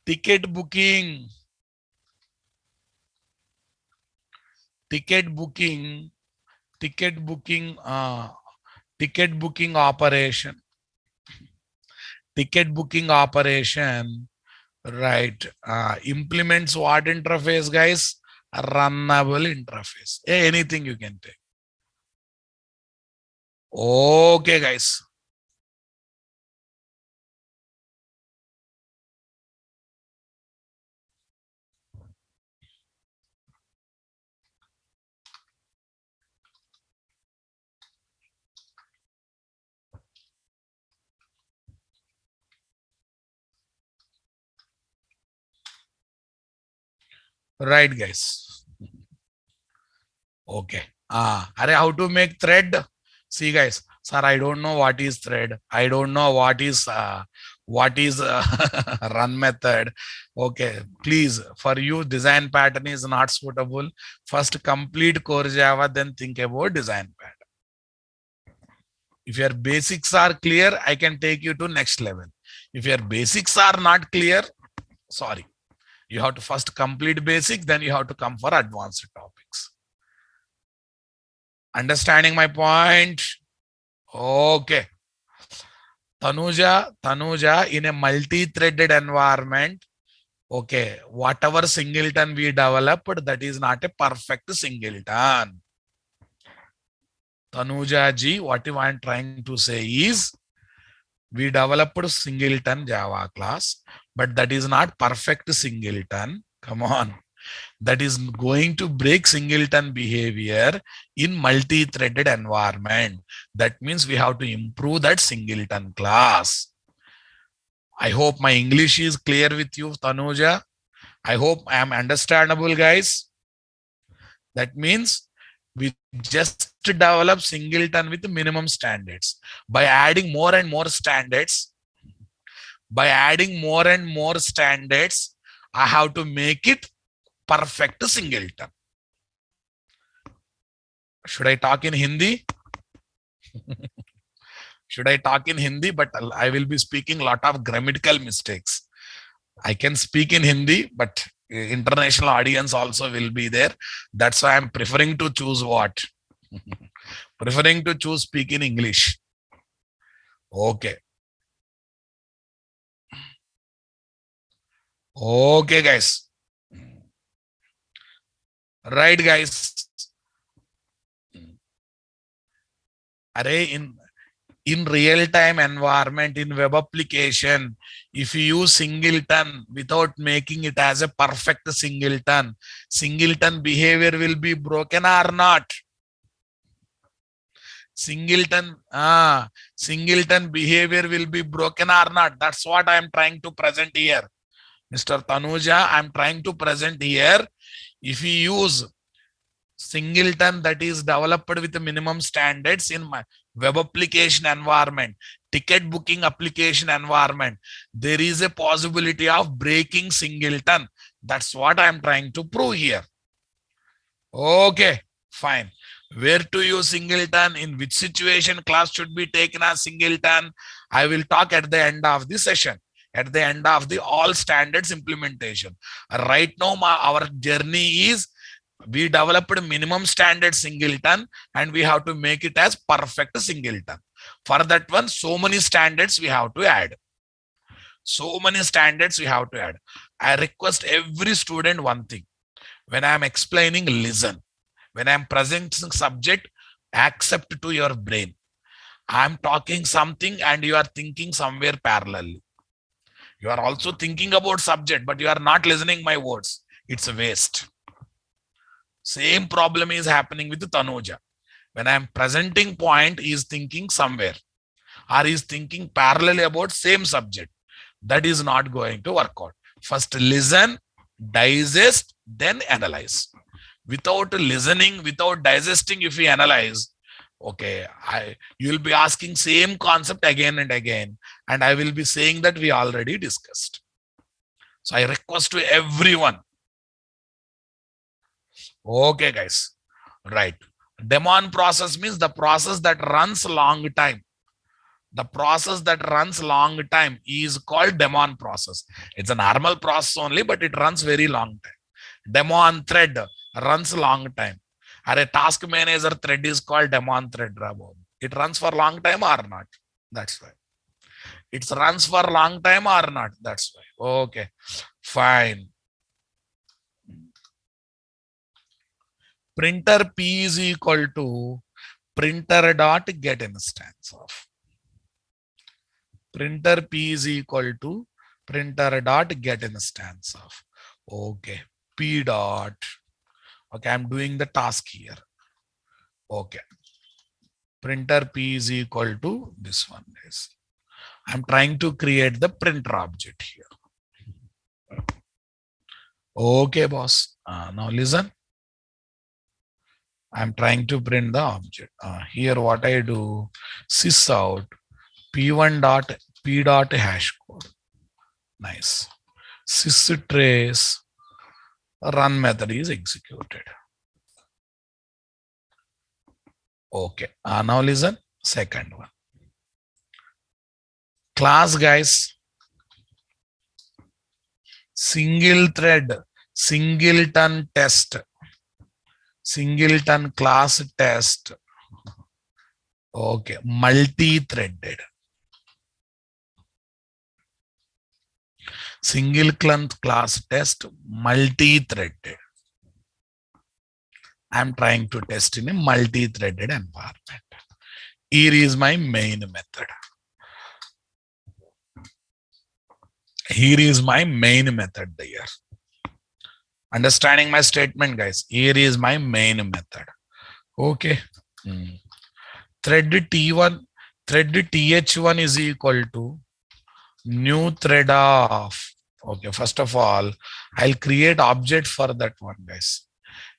Ticket booking. Ticket booking. Ticket booking. Ticket booking operation. Ticket booking operation. Right. Implements what interface, guys? A runnable interface. Anything you can take. Okay, guys. Right, guys. Okay. How to make thread? See, guys. Sir, I don't know what is thread. I don't know what is run method. Okay, please, for you, design pattern is not suitable. First, complete core Java, then think about design pattern. If your basics are clear, I can take you to next level. If your basics are not clear, sorry. You have to first complete basics, then you have to come for advanced topics. Understanding my point? Okay. Tanuja, in a multi-threaded environment, okay, whatever singleton we developed, that is not a perfect singleton. Tanuja ji, what I am trying to say is, we developed singleton Java class, but that is not perfect singleton. Come on. That is going to break singleton behavior in multi-threaded environment. That means we have to improve that singleton class. I hope my English is clear with you, Tanuja. I hope I am understandable, guys. That means we just develop singleton with minimum standards. By adding more and more standards, I have to make it perfect singleton. Should I talk in Hindi? Should I talk in Hindi? But I will be speaking a lot of grammatical mistakes. I can speak in Hindi, but international audience also will be there. That's why I'm preferring to choose what? Preferring to choose speak in English. Okay. Okay, guys. Right, guys. Array in real-time environment, in web application, if you use singleton without making it as a perfect singleton, singleton behavior will be broken or not? Singleton behavior will be broken or not? That's what I am trying to present here. Mr. Tanuja, I am trying to present here. If you use singleton that is developed with minimum standards in my web application environment, ticket booking application environment, there is a possibility of breaking singleton. That's what I am trying to prove here. Okay, fine. Where to use singleton, in which situation class should be taken as singleton, I will talk at the end of the session, at the end of the all standards implementation. Right now, our journey is we developed minimum standard singleton and we have to make it as perfect singleton. For that one, so many standards we have to add. So many standards we have to add. I request every student one thing. When I am explaining, listen. When I'm presenting subject, accept to your brain. I'm talking something and you are thinking somewhere parallelly. You are also thinking about subject, but you are not listening my words. It's a waste. Same problem is happening with Tanuja. When I'm presenting point, he is thinking somewhere, or he is thinking parallelly about same subject. That is not going to work out. First listen, digest, then analyze. Without listening, without digesting, if we analyze, okay, you will be asking same concept again and again, and I will be saying that we already discussed. So I request to everyone. Okay, guys. Right. Demon process means the process that runs long time. The process that runs long time is called demon process. It's a normal process only, but it runs very long time. Demon thread runs long time. Or a task manager thread is called demon thread. It runs for long time or not? That's why. It runs for long time or not? That's why. Okay, fine. Printer P is equal to printer dot get instance of. Printer P is equal to printer dot get instance of. Okay, P dot. Okay, I'm doing the task here. Okay, printer P is equal to this one is. I'm trying to create the printer object here. Okay, boss. Now listen. I'm trying to print the object. Here, what I do, sys out p1 dot p dot hash code. Nice. Sys trace run method is executed. Okay. Now listen. Second one. Class, guys. Single thread, singleton test. Singleton class test. Okay, multi-threaded. Singleton class test, multi-threaded. I'm trying to test in a multi-threaded environment. Here is my main method. Here is my main method there. Understanding my statement, guys? Here is my main method. Okay. Thread T1, thread TH1 is equal to new thread of. Okay, first of all, I'll create object for that one, guys.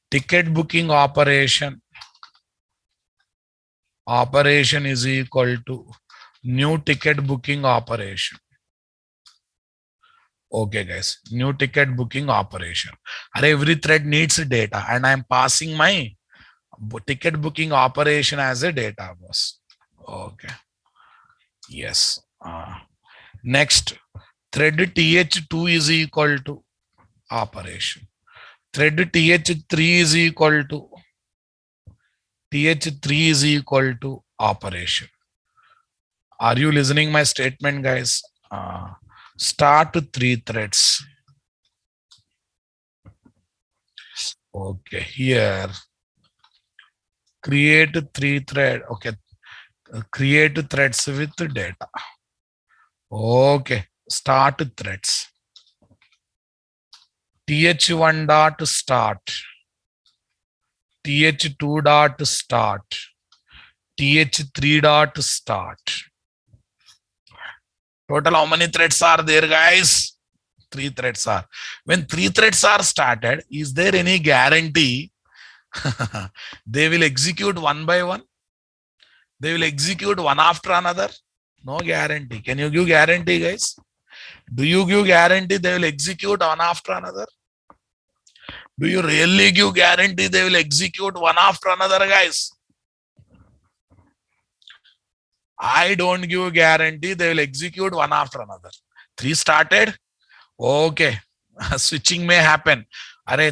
Ticket booking operation. Operation is equal to new ticket booking operation. Okay, guys, new ticket booking operation. And every thread needs data, and I'm passing my ticket booking operation as a data, boss. Okay. Yes. Next, thread TH2 is equal to operation. Thread TH3 is equal to operation. Are you listening my statement, guys? Start 3 threads. Okay, here create 3 thread. Okay, create threads with data. Okay, start threads. TH1 dot start, TH2 dot start, TH3 dot start. Total how many threads are there, guys? 3 threads are. When 3 threads are started, is there any guarantee they will execute one by one? They will execute one after another? No guarantee. Can you give guarantee, guys? Do you give guarantee they will execute one after another? Do you really give guarantee they will execute one after another, guys? I don't give guarantee they will execute one after another. 3 started. Okay. Switching may happen.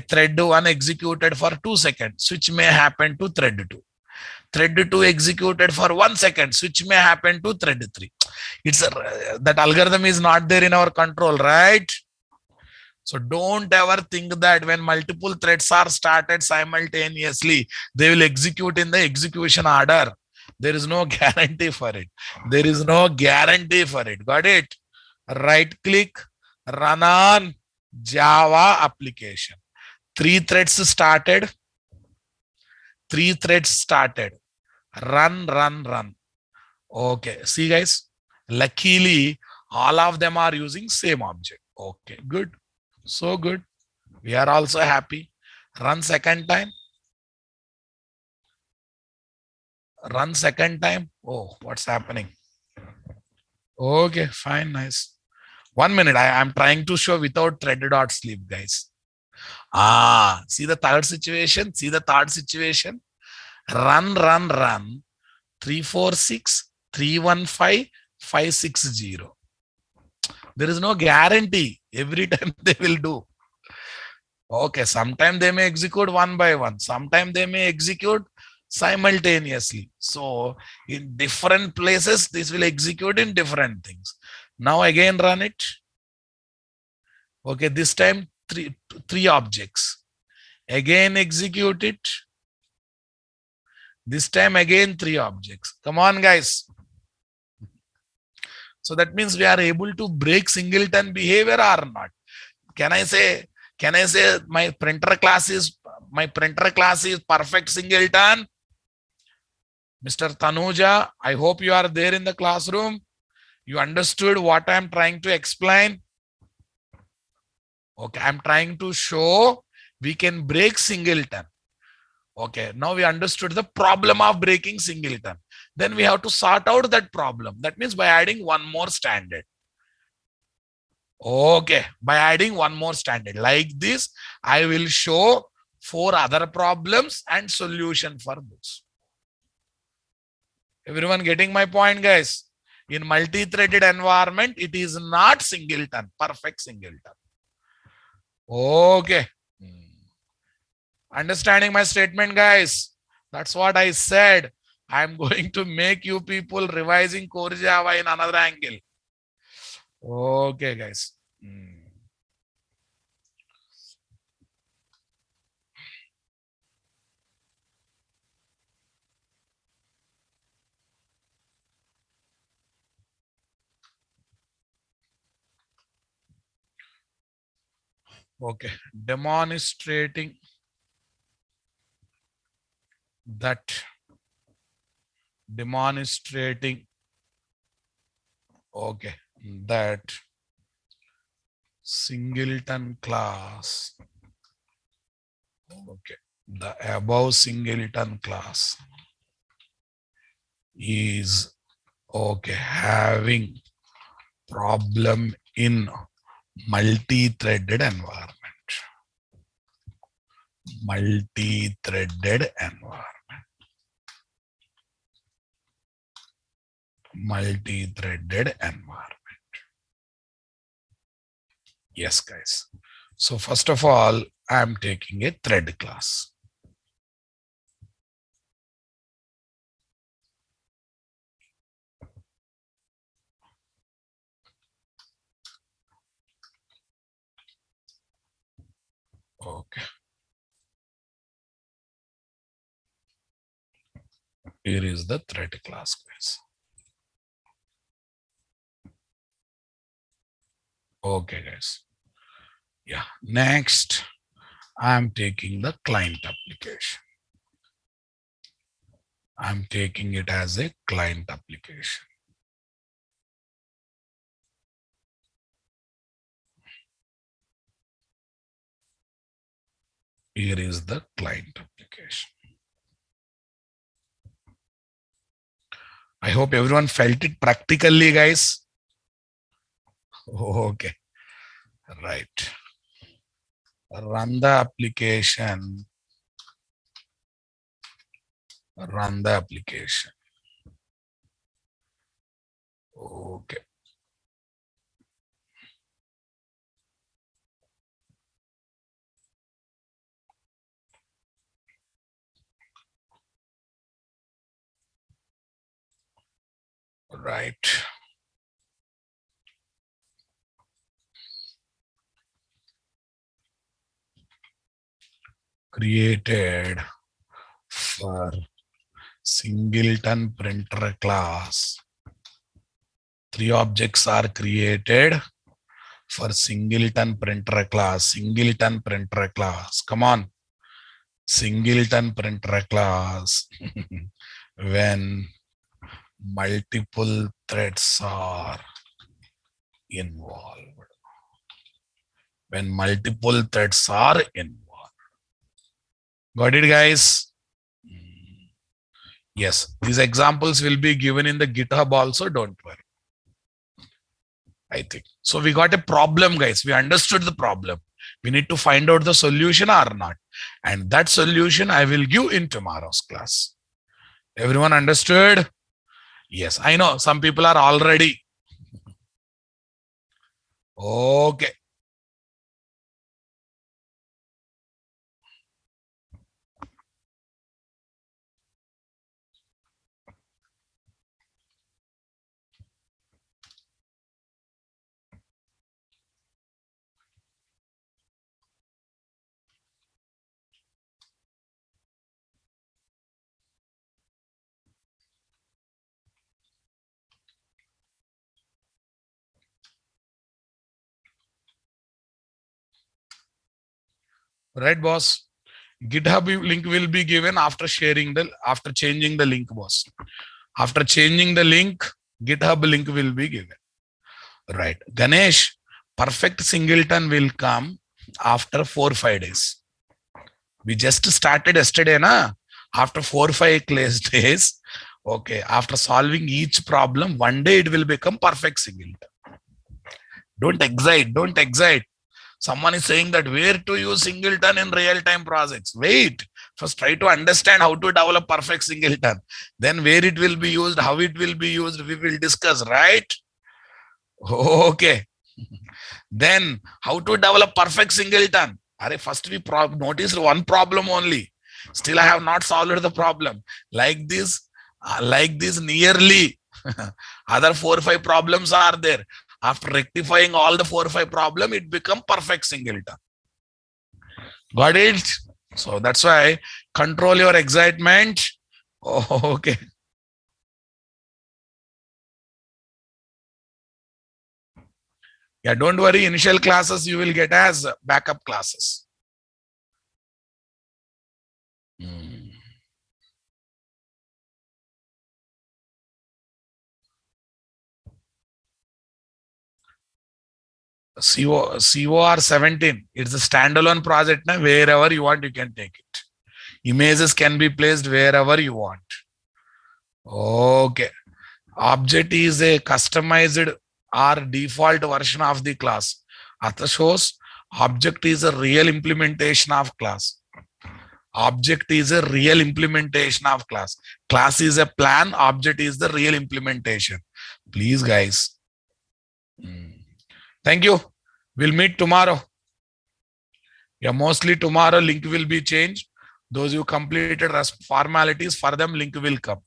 Thread 1 executed for 2 seconds. Switch may happen to thread 2. Thread 2 executed for 1 second. Switch may happen to thread 3. That algorithm is not there in our control, right? So don't ever think that when multiple threads are started simultaneously, they will execute in the execution order. There is no guarantee for it. There is no guarantee for it. Got it? Right click, run on Java application. Three threads started. Three threads started. Run, run, run. Okay. See, guys. Luckily, all of them are using same object. Okay. Good. So good. We are also happy. Run second time. Run second time. Oh, what's happening? Okay, fine, nice. 1 minute. I'm trying to show without thread.sleep, guys. See the third situation. See the third situation. Run, run, run. 346, 315, 560. There is no guarantee. Every time they will do. Okay, sometimes they may execute one by one. Sometimes they may execute simultaneously. So in different places, this will execute in different things. Now again run it. Okay, this time three objects. Again execute it. This time again three objects. Come on, guys. So that means we are able to break singleton behavior or not. Can I say my printer class is perfect singleton? Mr. Tanuja, I hope you are there in the classroom. You understood what I'm trying to explain. Okay, I'm trying to show we can break singleton. Okay, now we understood the problem of breaking singleton. Then we have to sort out that problem. That means by adding one more standard. Okay, by adding one more standard. Like this, I will show 4 other problems and solution for those. Everyone getting my point, guys? In multi-threaded environment, it is not singleton, perfect singleton. Okay. Understanding my statement, guys? That's what I said. I'm going to make you people revising core Java in another angle. Okay, guys. Okay. Demonstrating that okay, that singleton class, okay, the above singleton class is okay having problem in multi-threaded environment. Multi-threaded environment. Multi-threaded environment. Yes, guys. So first of all, I'm taking a thread class. Okay. Here is the thread class, guys. Okay, guys. Yeah. Next, I'm taking the client application. I'm taking it as a client application. Here is the client application. I hope everyone felt it practically, guys. Okay. Right. Run the application. Run the application. Okay. Right. created for Singleton printer class. 3 objects are created for Singleton printer class. Singleton printer class. Come on. Singleton printer class. When multiple threads are involved. When multiple threads are involved. Got it, guys? Yes, these examples will be given in the GitHub also, don't worry. I think. So we got a problem, guys. We understood the problem. We need to find out the solution or not. And that solution I will give in tomorrow's class. Everyone understood? Yes, I know some people are already. Okay. Right, boss? GitHub link will be given after changing the link, boss. After changing the link, GitHub link will be given. Right. Ganesh, perfect singleton will come after 4-5 days. We just started yesterday, na? After 4-5 days, okay, after solving each problem, one day it will become perfect singleton. Don't excite. Someone is saying that where to use singleton in real-time projects. Wait, first try to understand how to develop perfect singleton. Then where it will be used, how it will be used, we will discuss, right? Okay. Then how to develop perfect singleton. First we noticed one problem only. Still I have not solved the problem. Like this nearly other 4-5 problems are there. After rectifying all the 4-5 problem, it become perfect singleton. Got it? So that's why control your excitement. Oh, okay. Yeah, don't worry. Initial classes you will get as backup classes. COR 17. It's a standalone project. Na? Wherever you want, you can take it. Images can be placed wherever you want. Okay. Object is a customized or default version of the class. Atha shows object is a real implementation of class. Object is a real implementation of class. Class is a plan. Object is the real implementation. Please, guys. Thank you. We'll meet tomorrow. Yeah, mostly tomorrow link will be changed. Those who completed formalities, for them link will come.